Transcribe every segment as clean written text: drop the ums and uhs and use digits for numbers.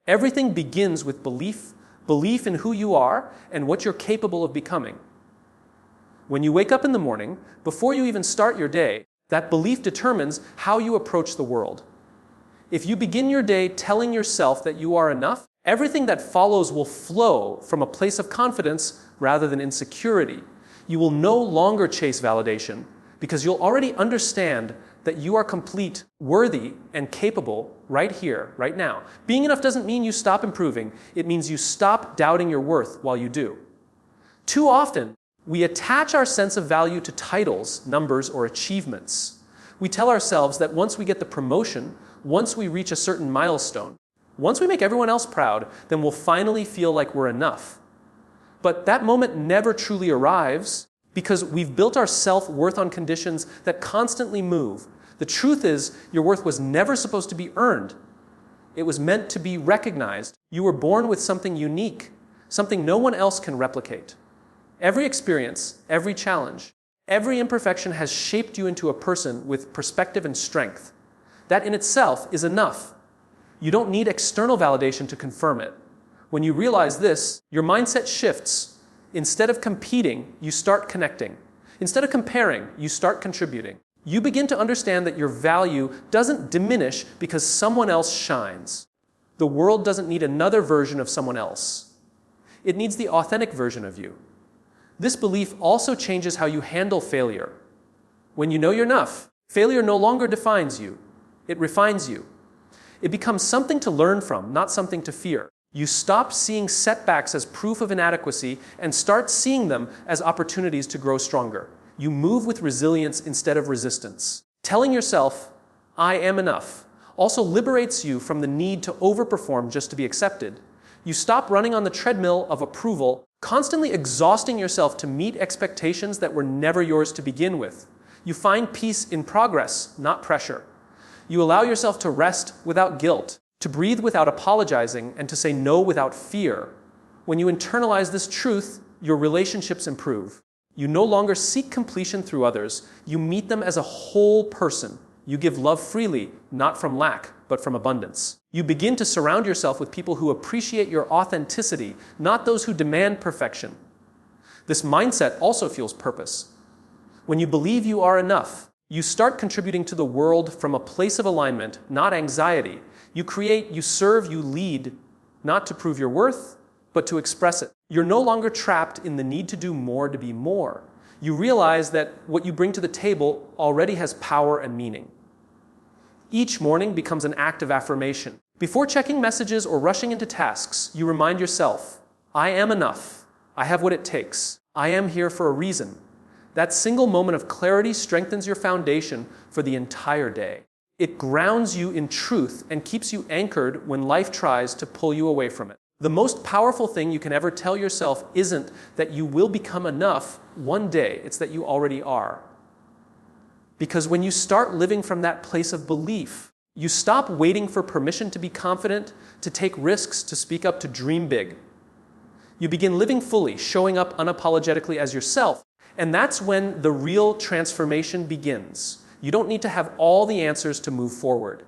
Everything begins with belief in who you are and what you're capable of becoming. When you wake up in the morning, before you even start your day, that belief determines how you approach the world. If you begin your day telling yourself that you are enough, everything that follows will flow from a place of confidence rather than insecurity. You will no longer chase validation because you'll already understand that you are complete, worthy, and capable right here, right now. Being enough doesn't mean you stop improving. It means you stop doubting your worth while you do. Too often, we attach our sense of value to titles, numbers, or achievements. We tell ourselves that once we get the promotion, once we reach a certain milestone, once we make everyone else proud, then we'll finally feel like we're enough. But that moment never truly arrives because we've built our self-worth on conditions that constantly move. The truth is, your worth was never supposed to be earned. It was meant to be recognized. You were born with something unique, something no one else can replicate. Every experience, every challenge, every imperfection has shaped you into a person with perspective and strength. That in itself is enough. You don't need external validation to confirm it. When you realize this, your mindset shifts. Instead of competing, you start connecting. Instead of comparing, you start contributing. You begin to understand that your value doesn't diminish because someone else shines. The world doesn't need another version of someone else. It needs the authentic version of you. This belief also changes how you handle failure. When you know you're enough, failure no longer defines you. It refines you. It becomes something to learn from, not something to fear. You stop seeing setbacks as proof of inadequacy and start seeing them as opportunities to grow stronger. You move with resilience instead of resistance. Telling yourself, "I am enough," also liberates you from the need to overperform just to be accepted. You stop running on the treadmill of approval, constantly exhausting yourself to meet expectations that were never yours to begin with. You find peace in progress, not pressure. You allow yourself to rest without guilt, to breathe without apologizing, and to say no without fear. When you internalize this truth, your relationships improve. You no longer seek completion through others. You meet them as a whole person. You give love freely, not from lack, but from abundance. You begin to surround yourself with people who appreciate your authenticity, not those who demand perfection. This mindset also fuels purpose. When you believe you are enough, you start contributing to the world from a place of alignment, not anxiety. You create, you serve, you lead, not to prove your worth, but to express it. You're no longer trapped in the need to do more to be more. You realize that what you bring to the table already has power and meaning. Each morning becomes an act of affirmation. Before checking messages or rushing into tasks, you remind yourself, "I am enough. I have what it takes. I am here for a reason." That single moment of clarity strengthens your foundation for the entire day. It grounds you in truth and keeps you anchored when life tries to pull you away from it. The most powerful thing you can ever tell yourself isn't that you will become enough one day, it's that you already are. Because when you start living from that place of belief, you stop waiting for permission to be confident, to take risks, to speak up, to dream big. You begin living fully, showing up unapologetically as yourself, and that's when the real transformation begins. You don't need to have all the answers to move forward.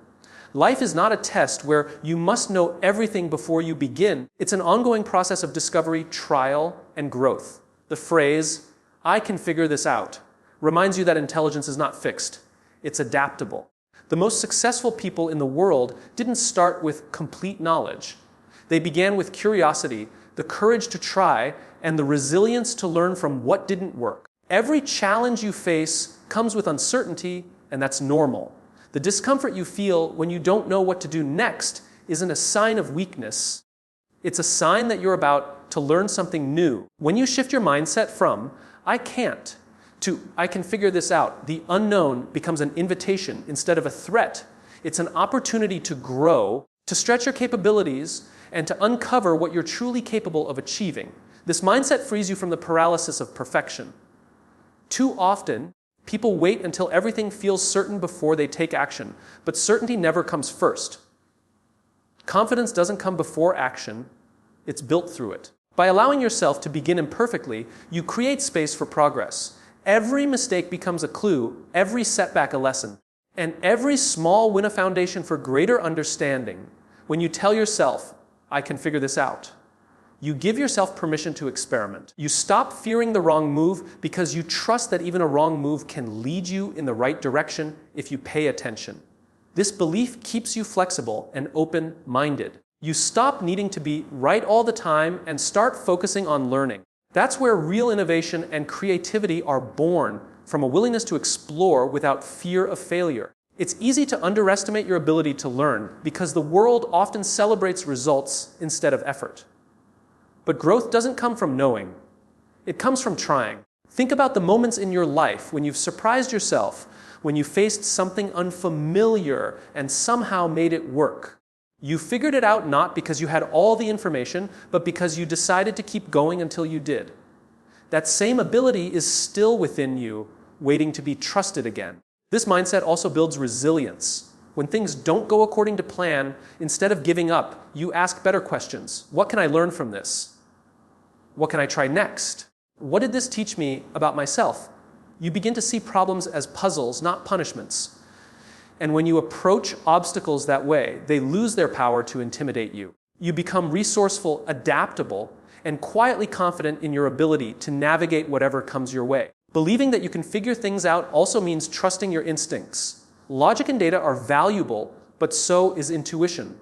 Life is not a test where you must know everything before you begin. It's an ongoing process of discovery, trial, and growth. The phrase, "I can figure this out," reminds you that intelligence is not fixed. It's adaptable. The most successful people in the world didn't start with complete knowledge. They began with curiosity, the courage to try, and the resilience to learn from what didn't work. Every challenge you face comes with uncertainty, and that's normal. The discomfort you feel when you don't know what to do next isn't a sign of weakness. It's a sign that you're about to learn something new. When you shift your mindset from, "I can't," to "I can figure this out," the unknown becomes an invitation instead of a threat. It's an opportunity to grow, to stretch your capabilities, and to uncover what you're truly capable of achieving. This mindset frees you from the paralysis of perfection. Too often, people wait until everything feels certain before they take action, but certainty never comes first. Confidence doesn't come before action, it's built through it. By allowing yourself to begin imperfectly, you create space for progress. Every mistake becomes a clue, every setback a lesson, and every small win a foundation for greater understanding. When you tell yourself, I can figure this out. You give yourself permission to experiment. You stop fearing the wrong move because you trust that even a wrong move can lead you in the right direction if you pay attention. This belief keeps you flexible and open-minded. You stop needing to be right all the time and start focusing on learning. That's where real innovation and creativity are born, from a willingness to explore without fear of failure. It's easy to underestimate your ability to learn because the world often celebrates results instead of effort. But growth doesn't come from knowing. It comes from trying. Think about the moments in your life when you've surprised yourself, when you faced something unfamiliar and somehow made it work. You figured it out not because you had all the information, but because you decided to keep going until you did. That same ability is still within you, waiting to be trusted again. This mindset also builds resilience. When things don't go according to plan, instead of giving up, you ask better questions. What can I learn from this? What can I try next? What did this teach me about myself? You begin to see problems as puzzles, not punishments. And when you approach obstacles that way, they lose their power to intimidate you. You become resourceful, adaptable, and quietly confident in your ability to navigate whatever comes your way. Believing that you can figure things out also means trusting your instincts. Logic and data are valuable, but so is intuition,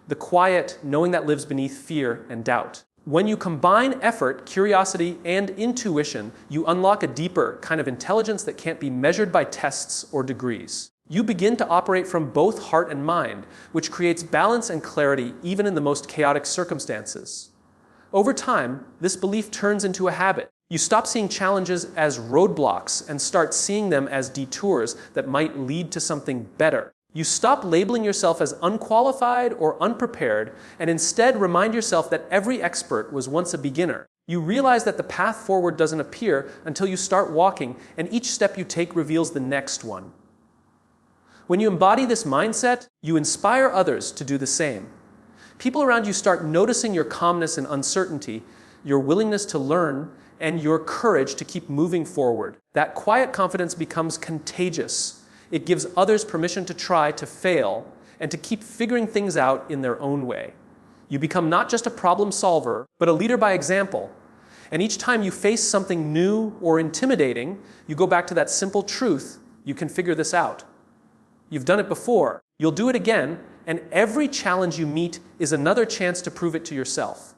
the quiet knowing that lives beneath fear and doubt. When you combine effort, curiosity, and intuition, you unlock a deeper kind of intelligence that can't be measured by tests or degrees. You begin to operate from both heart and mind, which creates balance and clarity even in the most chaotic circumstances. Over time, this belief turns into a habit. You stop seeing challenges as roadblocks and start seeing them as detours that might lead to something better. You stop labeling yourself as unqualified or unprepared and instead remind yourself that every expert was once a beginner. You realize that the path forward doesn't appear until you start walking, and each step you take reveals the next one. When you embody this mindset, you inspire others to do the same. People around you start noticing your calmness and uncertainty, your willingness to learn, and your courage to keep moving forward. That quiet confidence becomes contagious. It gives others permission to try, to fail, and to keep figuring things out in their own way. You become not just a problem solver, but a leader by example. And each time you face something new or intimidating, you go back to that simple truth: you can figure this out. You've done it before. You'll do it again, and every challenge you meet is another chance to prove it to yourself.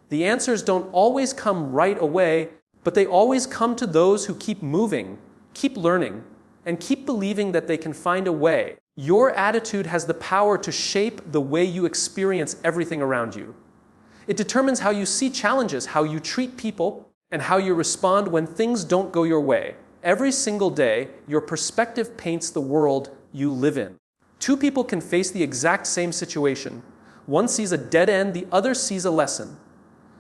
The answers don't always come right away, but they always come to those who keep moving, keep learning, and keep believing that they can find a way. Your attitude has the power to shape the way you experience everything around you. It determines how you see challenges, how you treat people, and how you respond when things don't go your way. Every single day, your perspective paints the world you live in. Two people can face the exact same situation. One sees a dead end, the other sees a lesson.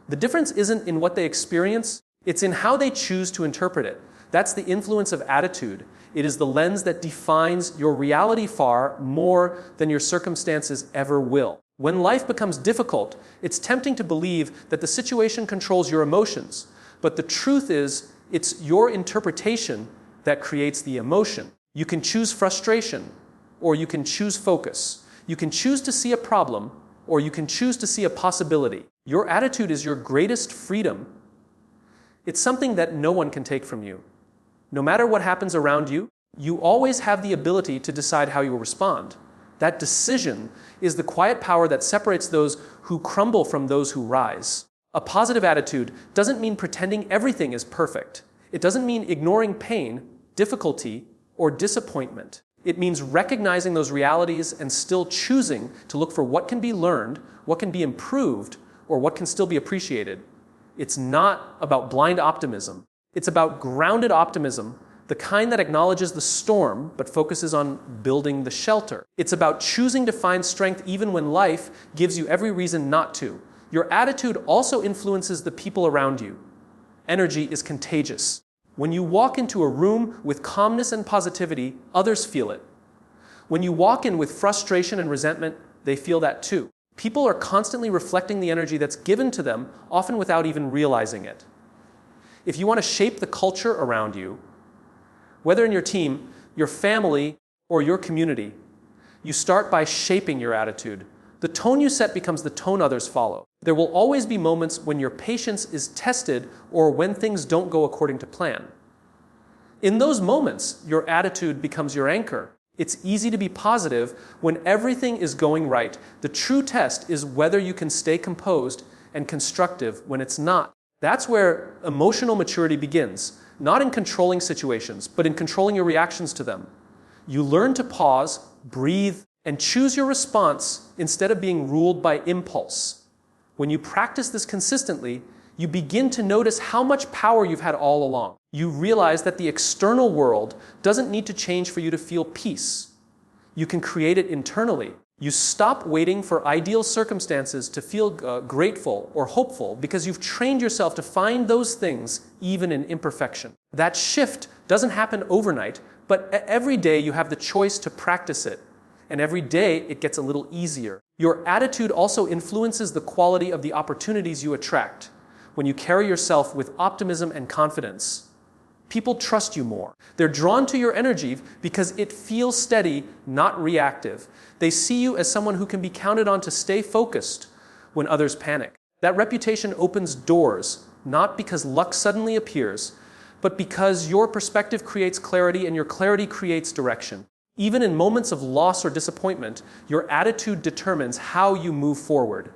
The difference isn't in what they experience, it's in how they choose to interpret it. That's the influence of attitude. It is the lens that defines your reality far more than your circumstances ever will. When life becomes difficult, it's tempting to believe that the situation controls your emotions. But the truth is, it's your interpretation that creates the emotion. You can choose frustration, or you can choose focus. You can choose to see a problem, or you can choose to see a possibility. Your attitude is your greatest freedom. It's something that no one can take from you. No matter what happens around you, you always have the ability to decide how you will respond. That decision is the quiet power that separates those who crumble from those who rise. A positive attitude doesn't mean pretending everything is perfect. It doesn't mean ignoring pain, difficulty, or disappointment. It means recognizing those realities and still choosing to look for what can be learned, what can be improved, or what can still be appreciated. It's not about blind optimism. It's about grounded optimism, the kind that acknowledges the storm but focuses on building the shelter. It's about choosing to find strength even when life gives you every reason not to. Your attitude also influences the people around you. Energy is contagious. When you walk into a room with calmness and positivity, others feel it. When you walk in with frustration and resentment, they feel that too. People are constantly reflecting the energy that's given to them, often without even realizing it. If you want to shape the culture around you, whether in your team, your family, or your community, you start by shaping your attitude, The tone you set becomes the tone others follow. There will always be moments when your patience is tested or when things don't go according to plan. In those moments, your attitude becomes your anchor. It's easy to be positive when everything is going right. The true test is whether you can stay composed and constructive when it's not. That's where emotional maturity begins, not in controlling situations, but in controlling your reactions to them. You learn to pause, breathe, and choose your response instead of being ruled by impulse. When you practice this consistently, you begin to notice how much power you've had all along. You realize that the external world doesn't need to change for you to feel peace. You can create it internally. You stop waiting for ideal circumstances to feel grateful or hopeful because you've trained yourself to find those things even in imperfection. That shift doesn't happen overnight, but every day you have the choice to practice it. And every day it gets a little easier. Your attitude also influences the quality of the opportunities you attract. When you carry yourself with optimism and confidence, people trust you more. They're drawn to your energy because it feels steady, not reactive. They see you as someone who can be counted on to stay focused when others panic. That reputation opens doors, not because luck suddenly appears, but because your perspective creates clarity and your clarity creates direction. Even in moments of loss or disappointment, your attitude determines how you move forward.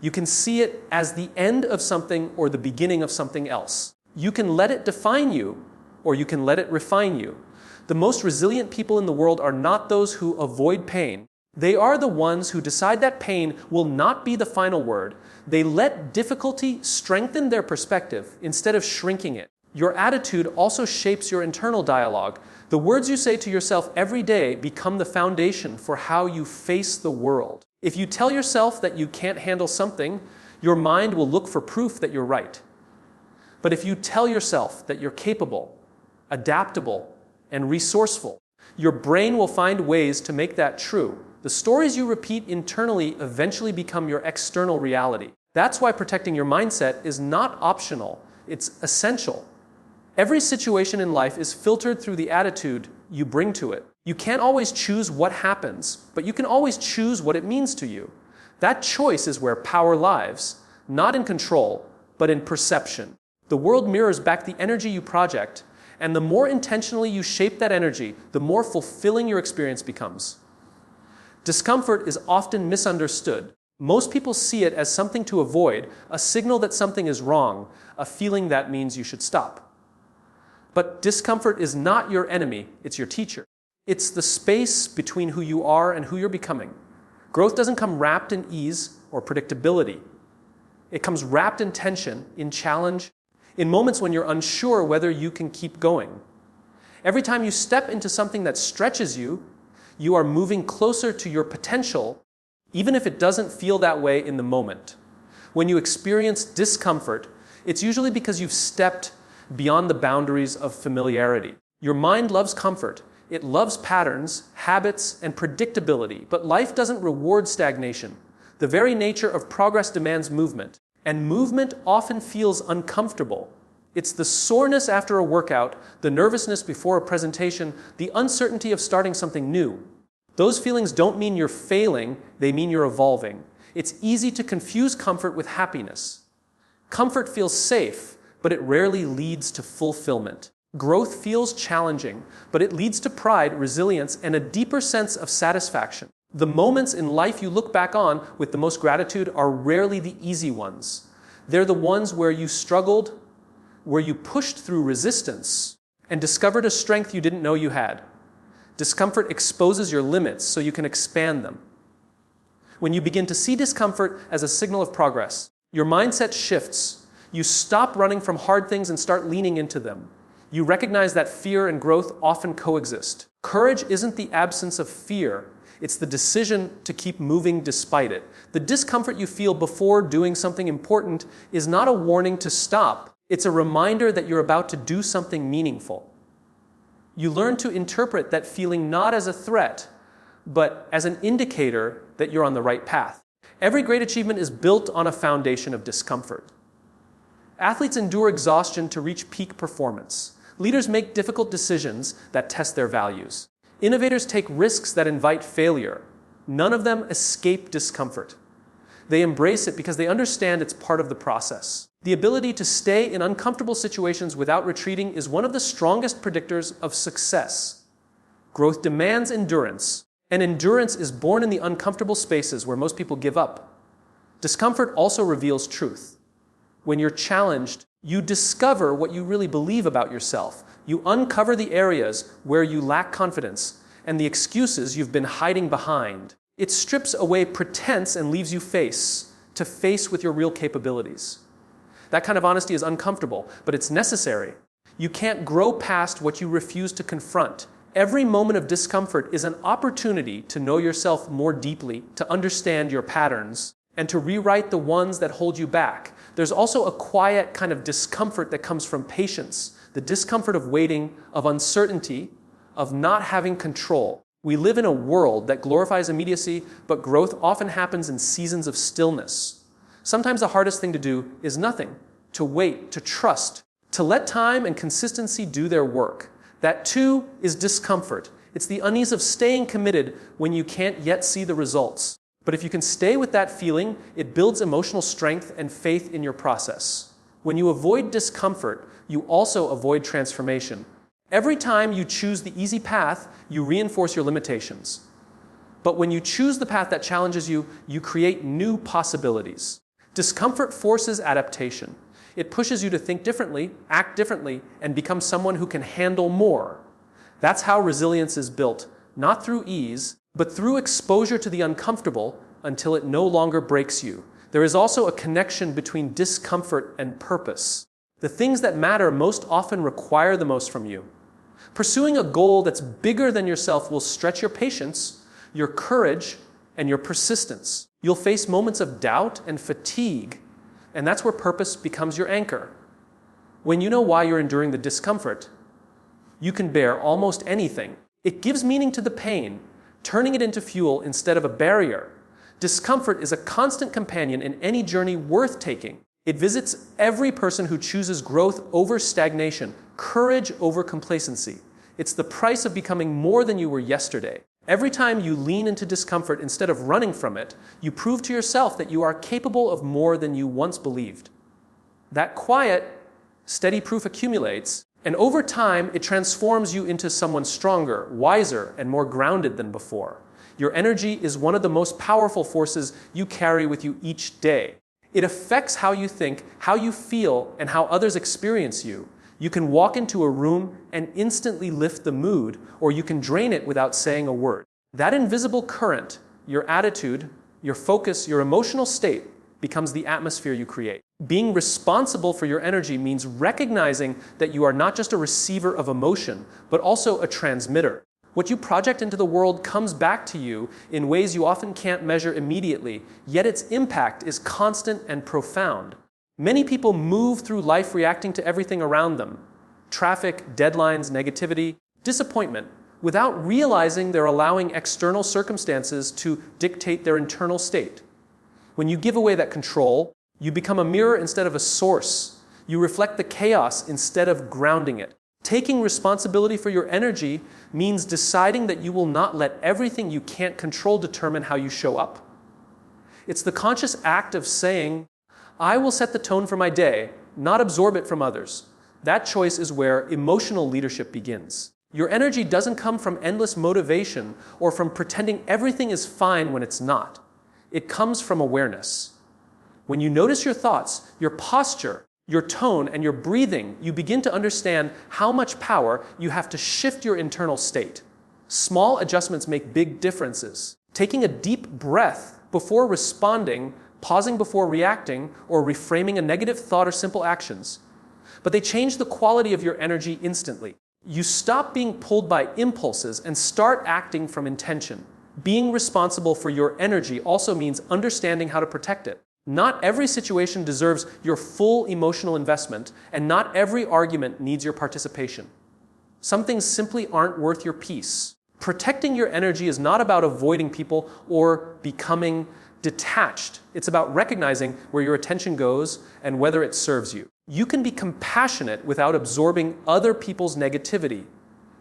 You can see it as the end of something or the beginning of something else. You can let it define you, or you can let it refine you. The most resilient people in the world are not those who avoid pain. They are the ones who decide that pain will not be the final word. They let difficulty strengthen their perspective instead of shrinking it. Your attitude also shapes your internal dialogue. The words you say to yourself every day become the foundation for how you face the world. If you tell yourself that you can't handle something, your mind will look for proof that you're right. But if you tell yourself that you're capable, adaptable, and resourceful, your brain will find ways to make that true. The stories you repeat internally eventually become your external reality. That's why protecting your mindset is not optional, it's essential. Every situation in life is filtered through the attitude you bring to it. You can't always choose what happens, but you can always choose what it means to you. That choice is where power lies, not in control, but in perception. The world mirrors back the energy you project, and the more intentionally you shape that energy, the more fulfilling your experience becomes. Discomfort is often misunderstood. Most people see it as something to avoid, a signal that something is wrong, a feeling that means you should stop. But discomfort is not your enemy, it's your teacher. It's the space between who you are and who you're becoming. Growth doesn't come wrapped in ease or predictability. It comes wrapped in tension, in challenge, in moments when you're unsure whether you can keep going. Every time you step into something that stretches you, you are moving closer to your potential, even if it doesn't feel that way in the moment. When you experience discomfort, it's usually because you've stepped beyond the boundaries of familiarity. Your mind loves comfort. It loves patterns, habits, and predictability, but life doesn't reward stagnation. The very nature of progress demands movement, and movement often feels uncomfortable. It's the soreness after a workout, the nervousness before a presentation, the uncertainty of starting something new. Those feelings don't mean you're failing, they mean you're evolving. It's easy to confuse comfort with happiness. Comfort feels safe, but it rarely leads to fulfillment. Growth feels challenging, but it leads to pride, resilience, and a deeper sense of satisfaction. The moments in life you look back on with the most gratitude are rarely the easy ones. They're the ones where you struggled, where you pushed through resistance, and discovered a strength you didn't know you had. Discomfort exposes your limits so you can expand them. When you begin to see discomfort as a signal of progress, your mindset shifts. You stop running from hard things and start leaning into them. You recognize that fear and growth often coexist. Courage isn't the absence of fear. It's the decision to keep moving despite it. The discomfort you feel before doing something important is not a warning to stop. It's a reminder that you're about to do something meaningful. You learn to interpret that feeling not as a threat, but as an indicator that you're on the right path. Every great achievement is built on a foundation of discomfort. Athletes endure exhaustion to reach peak performance. Leaders make difficult decisions that test their values. Innovators take risks that invite failure. None of them escape discomfort. They embrace it because they understand it's part of the process. The ability to stay in uncomfortable situations without retreating is one of the strongest predictors of success. Growth demands endurance, and endurance is born in the uncomfortable spaces where most people give up. Discomfort also reveals truth. When you're challenged, you discover what you really believe about yourself. You uncover the areas where you lack confidence and the excuses you've been hiding behind. It strips away pretense and leaves you face to face with your real capabilities. That kind of honesty is uncomfortable, but it's necessary. You can't grow past what you refuse to confront. Every moment of discomfort is an opportunity to know yourself more deeply, to understand your patterns, and to rewrite the ones that hold you back. There's also a quiet kind of discomfort that comes from patience, the discomfort of waiting, of uncertainty, of not having control. We live in a world that glorifies immediacy, but growth often happens in seasons of stillness. Sometimes the hardest thing to do is nothing, to wait, to trust, to let time and consistency do their work. That too is discomfort. It's the unease of staying committed when you can't yet see the results. But if you can stay with that feeling, it builds emotional strength and faith in your process. When you avoid discomfort, you also avoid transformation. Every time you choose the easy path, you reinforce your limitations. But when you choose the path that challenges you, you create new possibilities. Discomfort forces adaptation. It pushes you to think differently, act differently, and become someone who can handle more. That's how resilience is built, not through ease, but through exposure to the uncomfortable until it no longer breaks you. There is also a connection between discomfort and purpose. The things that matter most often require the most from you. Pursuing a goal that's bigger than yourself will stretch your patience, your courage, and your persistence. You'll face moments of doubt and fatigue, and that's where purpose becomes your anchor. When you know why you're enduring the discomfort, you can bear almost anything. It gives meaning to the pain, turning it into fuel instead of a barrier. Discomfort is a constant companion in any journey worth taking. It visits every person who chooses growth over stagnation, courage over complacency. It's the price of becoming more than you were yesterday. Every time you lean into discomfort instead of running from it, you prove to yourself that you are capable of more than you once believed. That quiet, steady proof accumulates, and over time, it transforms you into someone stronger, wiser, and more grounded than before. Your energy is one of the most powerful forces you carry with you each day. It affects how you think, how you feel, and how others experience you. You can walk into a room and instantly lift the mood, or you can drain it without saying a word. That invisible current, your attitude, your focus, your emotional state, becomes the atmosphere you create. Being responsible for your energy means recognizing that you are not just a receiver of emotion, but also a transmitter. What you project into the world comes back to you in ways you often can't measure immediately, yet its impact is constant and profound. Many people move through life reacting to everything around them: traffic, deadlines, negativity, disappointment, without realizing they're allowing external circumstances to dictate their internal state. When you give away that control, you become a mirror instead of a source. You reflect the chaos instead of grounding it. Taking responsibility for your energy means deciding that you will not let everything you can't control determine how you show up. It's the conscious act of saying, I will set the tone for my day, not absorb it from others. That choice is where emotional leadership begins. Your energy doesn't come from endless motivation or from pretending everything is fine when it's not. It comes from awareness. When you notice your thoughts, your posture, your tone, and your breathing, you begin to understand how much power you have to shift your internal state. Small adjustments make big differences. Taking a deep breath before responding, pausing before reacting, or reframing a negative thought or simple actions. But they change the quality of your energy instantly. You stop being pulled by impulses and start acting from intention. Being responsible for your energy also means understanding how to protect it. Not every situation deserves your full emotional investment, and not every argument needs your participation. Some things simply aren't worth your peace. Protecting your energy is not about avoiding people or becoming detached. It's about recognizing where your attention goes and whether it serves you. You can be compassionate without absorbing other people's negativity.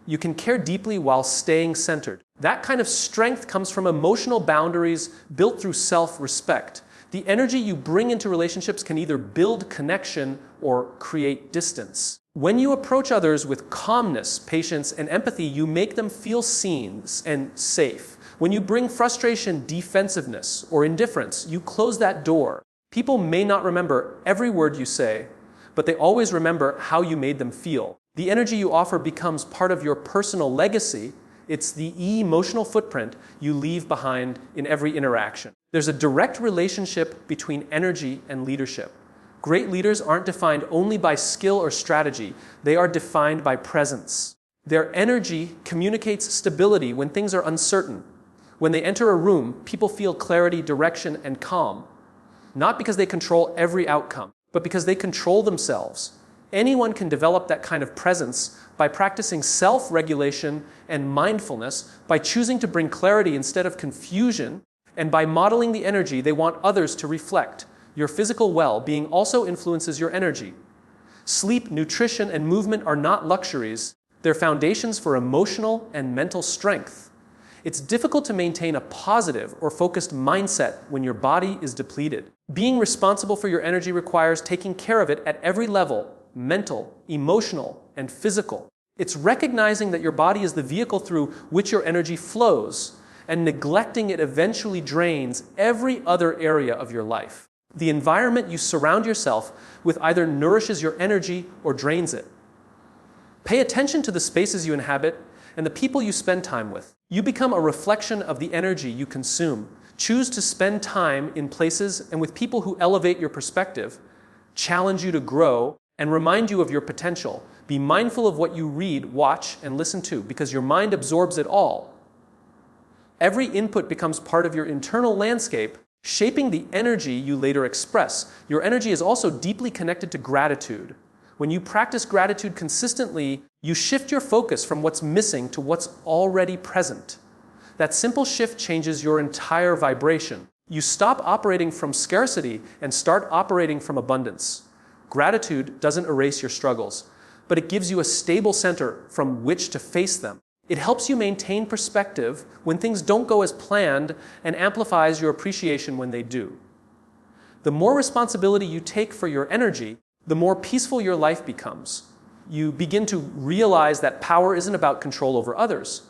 You can care deeply while staying centered. That kind of strength comes from emotional boundaries built through self-respect. The energy you bring into relationships can either build connection or create distance. When you approach others with calmness, patience, and empathy, you make them feel seen and safe. When you bring frustration, defensiveness, or indifference, you close that door. People may not remember every word you say, but they always remember how you made them feel. The energy you offer becomes part of your personal legacy. It's the emotional footprint you leave behind in every interaction. There's a direct relationship between energy and leadership. Great leaders aren't defined only by skill or strategy. They are defined by presence. Their energy communicates stability when things are uncertain. When they enter a room, people feel clarity, direction, and calm. Not because they control every outcome, but because they control themselves. Anyone can develop that kind of presence by practicing self-regulation and mindfulness, by choosing to bring clarity instead of confusion, and by modeling the energy they want others to reflect. Your physical well-being also influences your energy. Sleep, nutrition, and movement are not luxuries. They're foundations for emotional and mental strength. It's difficult to maintain a positive or focused mindset when your body is depleted. Being responsible for your energy requires taking care of it at every level: mental, emotional, and physical. It's recognizing that your body is the vehicle through which your energy flows, and neglecting it eventually drains every other area of your life. The environment you surround yourself with either nourishes your energy or drains it. Pay attention to the spaces you inhabit and the people you spend time with. You become a reflection of the energy you consume. Choose to spend time in places and with people who elevate your perspective, challenge you to grow, and remind you of your potential. Be mindful of what you read, watch, and listen to, because your mind absorbs it all. Every input becomes part of your internal landscape, shaping the energy you later express. Your energy is also deeply connected to gratitude. When you practice gratitude consistently, you shift your focus from what's missing to what's already present. That simple shift changes your entire vibration. You stop operating from scarcity and start operating from abundance. Gratitude doesn't erase your struggles, but it gives you a stable center from which to face them. It helps you maintain perspective when things don't go as planned and amplifies your appreciation when they do. The more responsibility you take for your energy, the more peaceful your life becomes. You begin to realize that power isn't about control over others.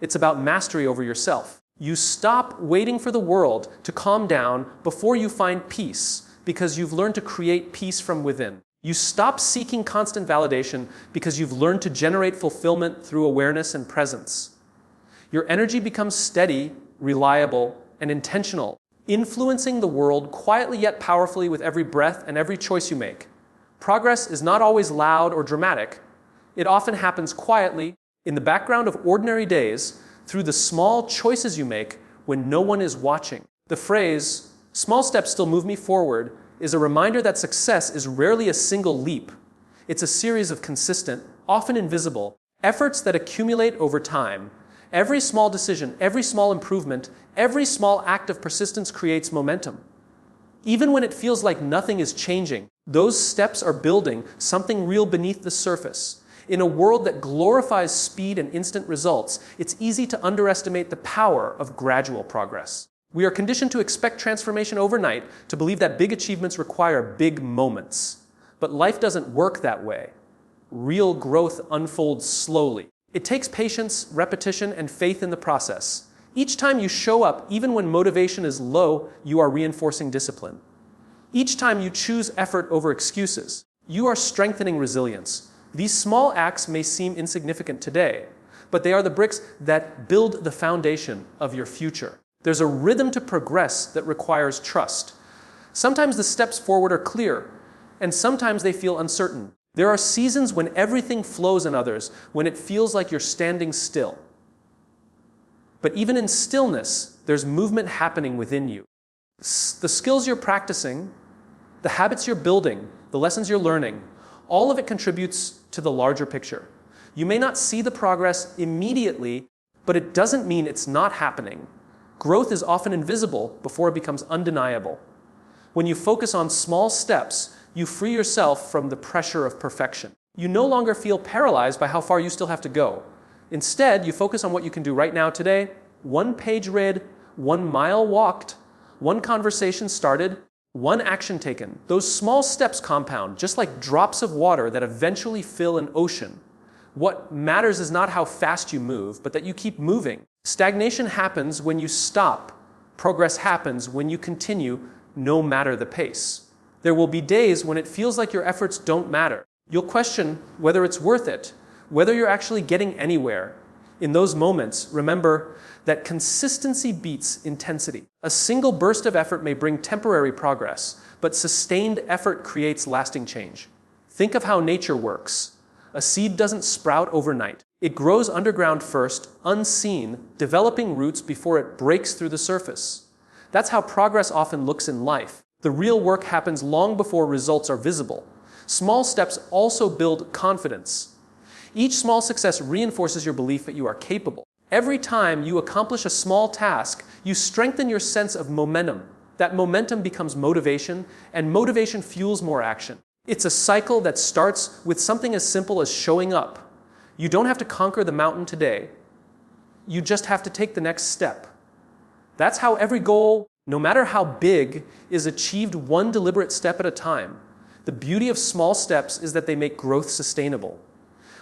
It's about mastery over yourself. You stop waiting for the world to calm down before you find peace, because you've learned to create peace from within. You stop seeking constant validation because you've learned to generate fulfillment through awareness and presence. Your energy becomes steady, reliable, and intentional, influencing the world quietly yet powerfully with every breath and every choice you make. Progress is not always loud or dramatic. It often happens quietly, in the background of ordinary days, through the small choices you make when no one is watching. The phrase, "small steps still move me forward," is a reminder that success is rarely a single leap. It's a series of consistent, often invisible, efforts that accumulate over time. Every small decision, every small improvement, every small act of persistence creates momentum. Even when it feels like nothing is changing, those steps are building something real beneath the surface. In a world that glorifies speed and instant results, it's easy to underestimate the power of gradual progress. We are conditioned to expect transformation overnight, to believe that big achievements require big moments. But life doesn't work that way. Real growth unfolds slowly. It takes patience, repetition, and faith in the process. Each time you show up, even when motivation is low, you are reinforcing discipline. Each time you choose effort over excuses, you are strengthening resilience. These small acts may seem insignificant today, but they are the bricks that build the foundation of your future. There's a rhythm to progress that requires trust. Sometimes the steps forward are clear, and sometimes they feel uncertain. There are seasons when everything flows in others, when it feels like you're standing still. But even in stillness, there's movement happening within you. The skills you're practicing, the habits you're building, the lessons you're learning, all of it contributes to the larger picture. You may not see the progress immediately, but it doesn't mean it's not happening. Growth is often invisible before it becomes undeniable. When you focus on small steps, you free yourself from the pressure of perfection. You no longer feel paralyzed by how far you still have to go. Instead, you focus on what you can do right now today. 1 page read, 1 mile walked, 1 conversation started, 1 action taken. Those small steps compound, just like drops of water that eventually fill an ocean. What matters is not how fast you move, but that you keep moving. Stagnation happens when you stop. Progress happens when you continue, no matter the pace. There will be days when it feels like your efforts don't matter. You'll question whether it's worth it, whether you're actually getting anywhere. In those moments, remember that consistency beats intensity. A single burst of effort may bring temporary progress, but sustained effort creates lasting change. Think of how nature works. A seed doesn't sprout overnight. It grows underground first, unseen, developing roots before it breaks through the surface. That's how progress often looks in life. The real work happens long before results are visible. Small steps also build confidence. Each small success reinforces your belief that you are capable. Every time you accomplish a small task, you strengthen your sense of momentum. That momentum becomes motivation, and motivation fuels more action. It's a cycle that starts with something as simple as showing up. You don't have to conquer the mountain today. You just have to take the next step. That's how every goal, no matter how big, is achieved one deliberate step at a time. The beauty of small steps is that they make growth sustainable.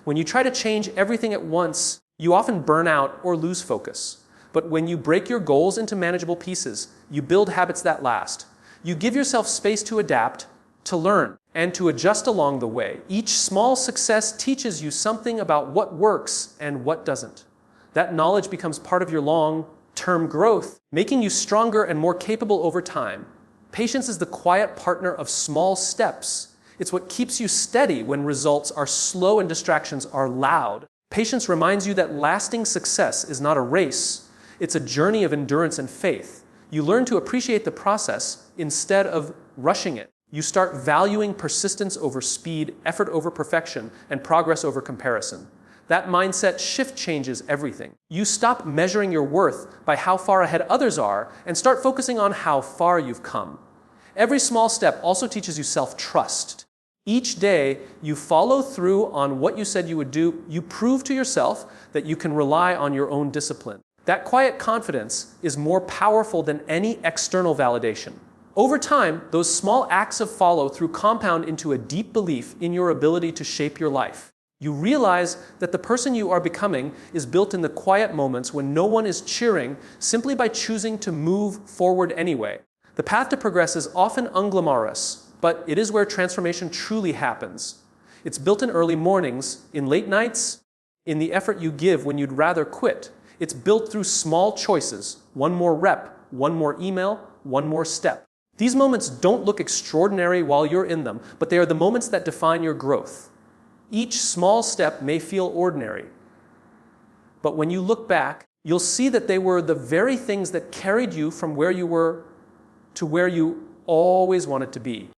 When you try to change everything at once, you often burn out or lose focus. But when you break your goals into manageable pieces, you build habits that last. You give yourself space to adapt, to learn, and to adjust along the way. Each small success teaches you something about what works and what doesn't. That knowledge becomes part of your long-term growth, making you stronger and more capable over time. Patience is the quiet partner of small steps. It's what keeps you steady when results are slow and distractions are loud. Patience reminds you that lasting success is not a race. It's a journey of endurance and faith. You learn to appreciate the process instead of rushing it. You start valuing persistence over speed, effort over perfection, and progress over comparison. That mindset shift changes everything. You stop measuring your worth by how far ahead others are and start focusing on how far you've come. Every small step also teaches you self-trust. Each day, you follow through on what you said you would do. You prove to yourself that you can rely on your own discipline. That quiet confidence is more powerful than any external validation. Over time, those small acts of follow-through compound into a deep belief in your ability to shape your life. You realize that the person you are becoming is built in the quiet moments when no one is cheering, simply by choosing to move forward anyway. The path to progress is often unglamorous, but it is where transformation truly happens. It's built in early mornings, in late nights, in the effort you give when you'd rather quit. It's built through small choices, 1 more rep, 1 more email, 1 more step. These moments don't look extraordinary while you're in them, but they are the moments that define your growth. Each small step may feel ordinary, but when you look back, you'll see that they were the very things that carried you from where you were to where you always wanted to be.